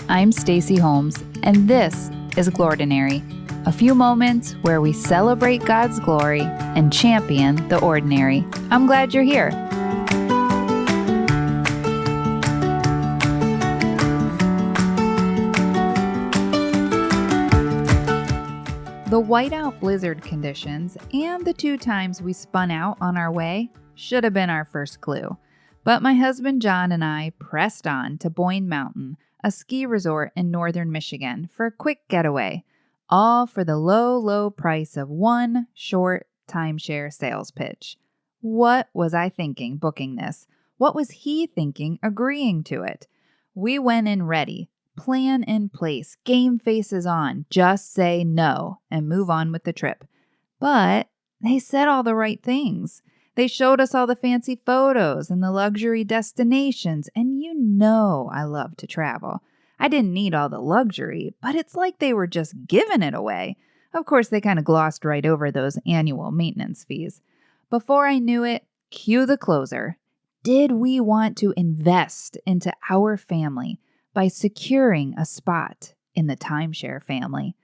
I'm Stacy Holmes, and this is Glordinary, a few moments where we celebrate God's glory and champion the ordinary. I'm glad you're here. The whiteout blizzard conditions and the 2 times we spun out on our way should have been our first clue. But my husband John and I pressed on to Boyne Mountain, a ski resort in northern Michigan, for a quick getaway, all for the low, low price of one short timeshare sales pitch. What was I thinking booking this? What was he thinking agreeing to it? We went in ready. Plan in place, game faces on, just say no and move on with the trip. But they said all the right things. They showed us all the fancy photos and the luxury destinations, and you know I love to travel. I didn't need all the luxury, but it's like they were just giving it away. Of course, they kind of glossed right over those annual maintenance fees. Before I knew it, cue the closer. Did we want to invest into our family by securing a spot in the timeshare family?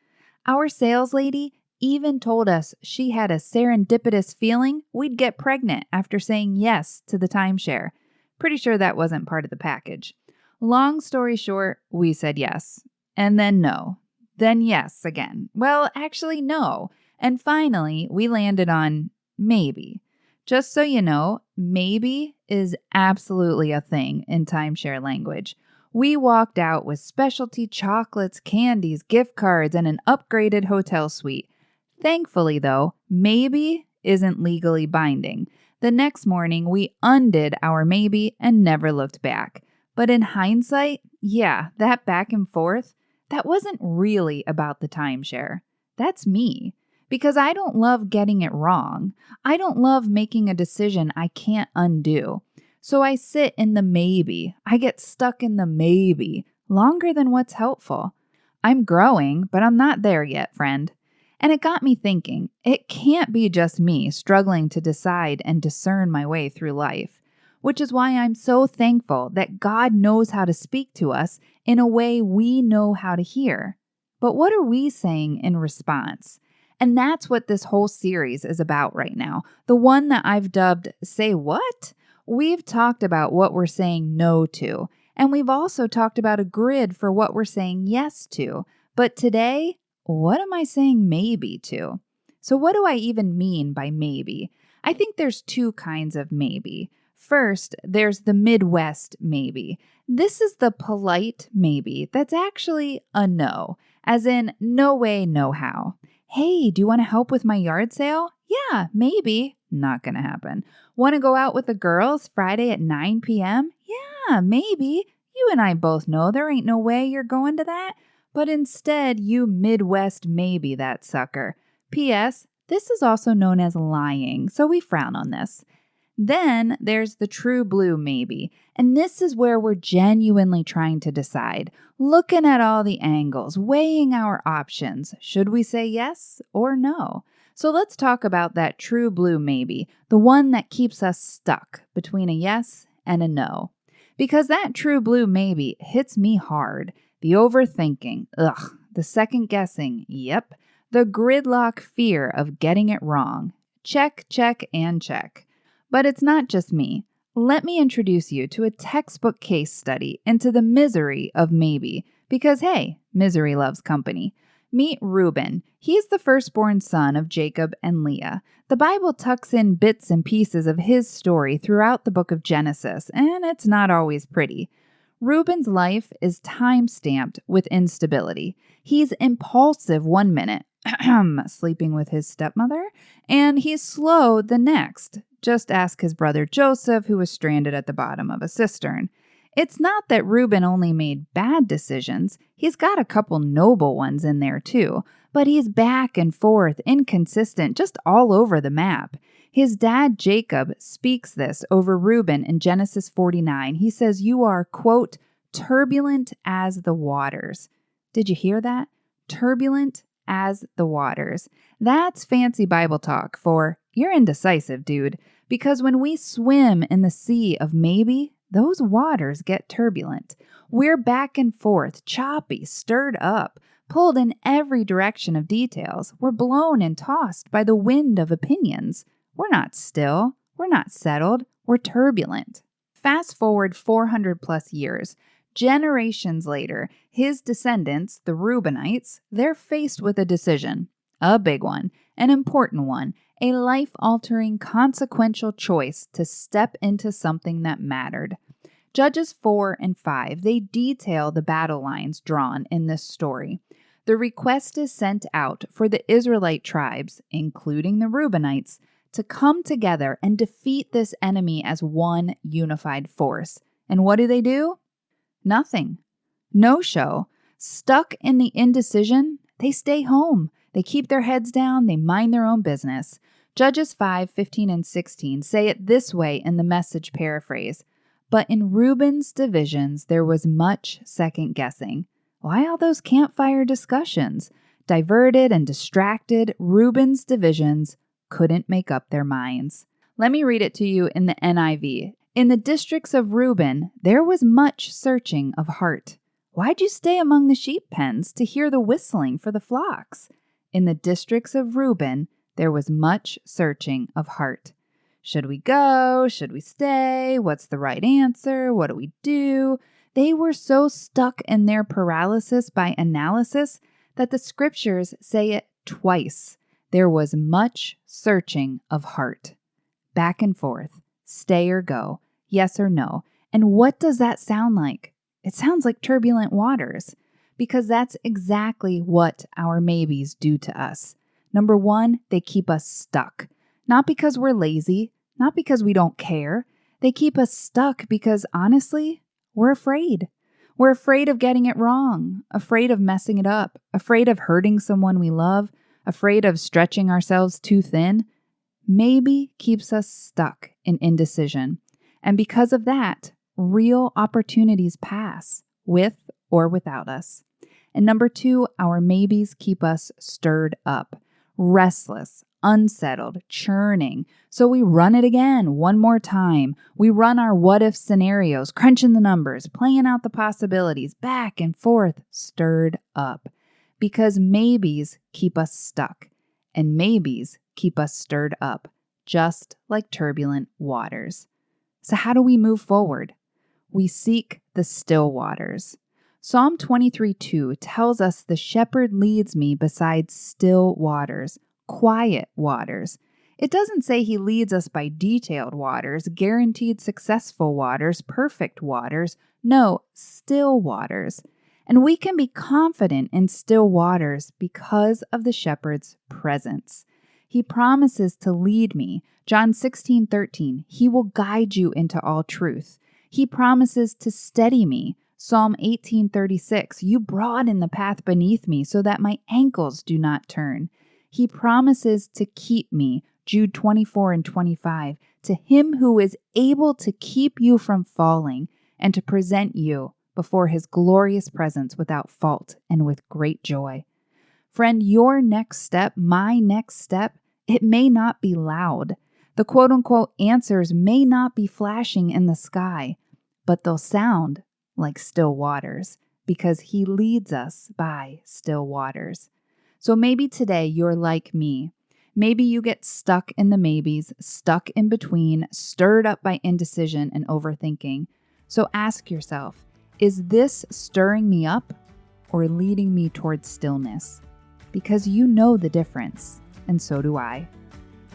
Our sales lady even told us she had a serendipitous feeling we'd get pregnant after saying yes to the timeshare. Pretty sure that wasn't part of the package. Long story short, we said yes. And then no. Then yes again. Well, actually no. And finally, we landed on maybe. Just so you know, maybe is absolutely a thing in timeshare language. We walked out with specialty chocolates, candies, gift cards, and an upgraded hotel suite. Thankfully, though, maybe isn't legally binding. The next morning, we undid our maybe and never looked back. But in hindsight, yeah, that back and forth, that wasn't really about the timeshare. That's me. Because I don't love getting it wrong. I don't love making a decision I can't undo. So I sit in the maybe. I get stuck in the maybe longer than what's helpful. I'm growing, but I'm not there yet, friend. And it got me thinking, it can't be just me struggling to decide and discern my way through life, which is why I'm so thankful that God knows how to speak to us in a way we know how to hear. But what are we saying in response? And that's what this whole series is about right now, the one that I've dubbed Say What? We've talked about what we're saying no to, and we've also talked about a grid for what we're saying yes to. But today, what am I saying maybe to? So what do I even mean by maybe? I think there's 2 kinds of maybe. First, there's the Midwest maybe. This is the polite maybe that's actually a no, as in no way, no how. Hey, do you want to help with my yard sale? Yeah, maybe. Not going to happen. Want to go out with the girls Friday at 9 p.m.? Yeah, maybe. You and I both know there ain't no way you're going to that. But instead, you Midwest maybe that sucker. P.S. This is also known as lying, so we frown on this. Then there's the true blue maybe, and this is where we're genuinely trying to decide, looking at all the angles, weighing our options. Should we say yes or no? So let's talk about that true blue maybe, the one that keeps us stuck between a yes and a no. Because that true blue maybe hits me hard. The overthinking, the second guessing, yep. The gridlock fear of getting it wrong. Check, check, and check. But it's not just me. Let me introduce you to a textbook case study into the misery of maybe. Because hey, misery loves company. Meet Reuben. He's the firstborn son of Jacob and Leah. The Bible tucks in bits and pieces of his story throughout the book of Genesis, and it's not always pretty. Reuben's life is time-stamped with instability. He's impulsive one minute, sleeping with his stepmother, and he's slow the next. Just ask his brother Joseph, who was stranded at the bottom of a cistern. It's not that Reuben only made bad decisions. He's got a couple noble ones in there too, but he's back and forth, inconsistent, just all over the map. His dad, Jacob, speaks this over Reuben in Genesis 49. He says, you are, quote, turbulent as the waters. Did you hear that? Turbulent as the waters. That's fancy Bible talk for you're indecisive, dude. Because when we swim in the sea of maybe, those waters get turbulent. We're back and forth, choppy, stirred up, pulled in every direction of details. We're blown and tossed by the wind of opinions. We're not still. We're not settled. We're turbulent. Fast forward 400 plus years. Generations later, his descendants, the Reubenites, they're faced with a decision. A big one, an important one, a life-altering, consequential choice to step into something that mattered. Judges 4 and 5, they detail the battle lines drawn in this story. The request is sent out for the Israelite tribes, including the Reubenites, to come together and defeat this enemy as one unified force. And what do? Nothing. No show. Stuck in the indecision, they stay home. They keep their heads down. They mind their own business. Judges 5:15 and 16 say it this way in the Message paraphrase. But in Reuben's divisions, there was much second guessing. Why all those campfire discussions? Diverted and distracted, Reuben's divisions couldn't make up their minds. Let me read it to you in the NIV. In the districts of Reuben, there was much searching of heart. Why'd you stay among the sheep pens to hear the whistling for the flocks? In the districts of Reuben, there was much searching of heart. Should we go? Should we stay? What's the right answer? What do we do? They were so stuck in their paralysis by analysis that the scriptures say it twice. There was much searching of heart. Back and forth, stay or go, yes or no. And what does that sound like? It sounds like turbulent waters, because that's exactly what our maybes do to us. Number one, they keep us stuck. Not because we're lazy, not because we don't care. They keep us stuck because, honestly, we're afraid. We're afraid of getting it wrong, afraid of messing it up, afraid of hurting someone we love, afraid of stretching ourselves too thin. Maybe keeps us stuck in indecision. And because of that, real opportunities pass, with or without us. And number two, our maybes keep us stirred up, restless, unsettled, churning. So we run it again one more time. We run our what-if scenarios, crunching the numbers, playing out the possibilities, back and forth, stirred up. Because maybes keep us stuck, and maybes keep us stirred up, just like turbulent waters. So how do we move forward? We seek the still waters. Psalm 23:2 tells us the shepherd leads me beside still waters, quiet waters. It doesn't say he leads us by detailed waters, guaranteed successful waters, perfect waters. No, still waters. And we can be confident in still waters because of the shepherd's presence. He promises to lead me. John 16:13, he will guide you into all truth. He promises to steady me. Psalm 18:36, you broaden the path beneath me so that my ankles do not turn. He promises to keep me. Jude 24 and 25, to him who is able to keep you from falling and to present you before his glorious presence without fault and with great joy. Friend, your next step, my next step, it may not be loud. The quote-unquote answers may not be flashing in the sky, but they'll sound like still waters because he leads us by still waters. So maybe today you're like me. Maybe you get stuck in the maybes, stuck in between, stirred up by indecision and overthinking. So ask yourself, is this stirring me up or leading me towards stillness? Because you know the difference, and so do I.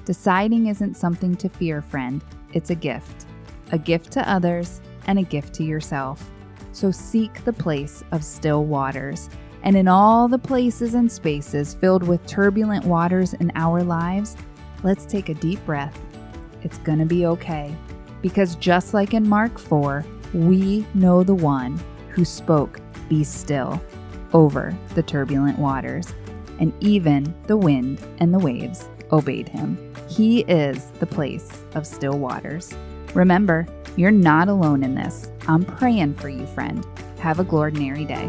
Deciding isn't something to fear, friend. It's a gift to others and a gift to yourself. So seek the place of still waters. And in all the places and spaces filled with turbulent waters in our lives, let's take a deep breath. It's going to be okay. Because just like in Mark 4, we know the one who spoke, "Be still," over the turbulent waters. And even the wind and the waves obeyed him. He is the place of still waters. Remember, you're not alone in this. I'm praying for you, friend. Have a Glordinary day.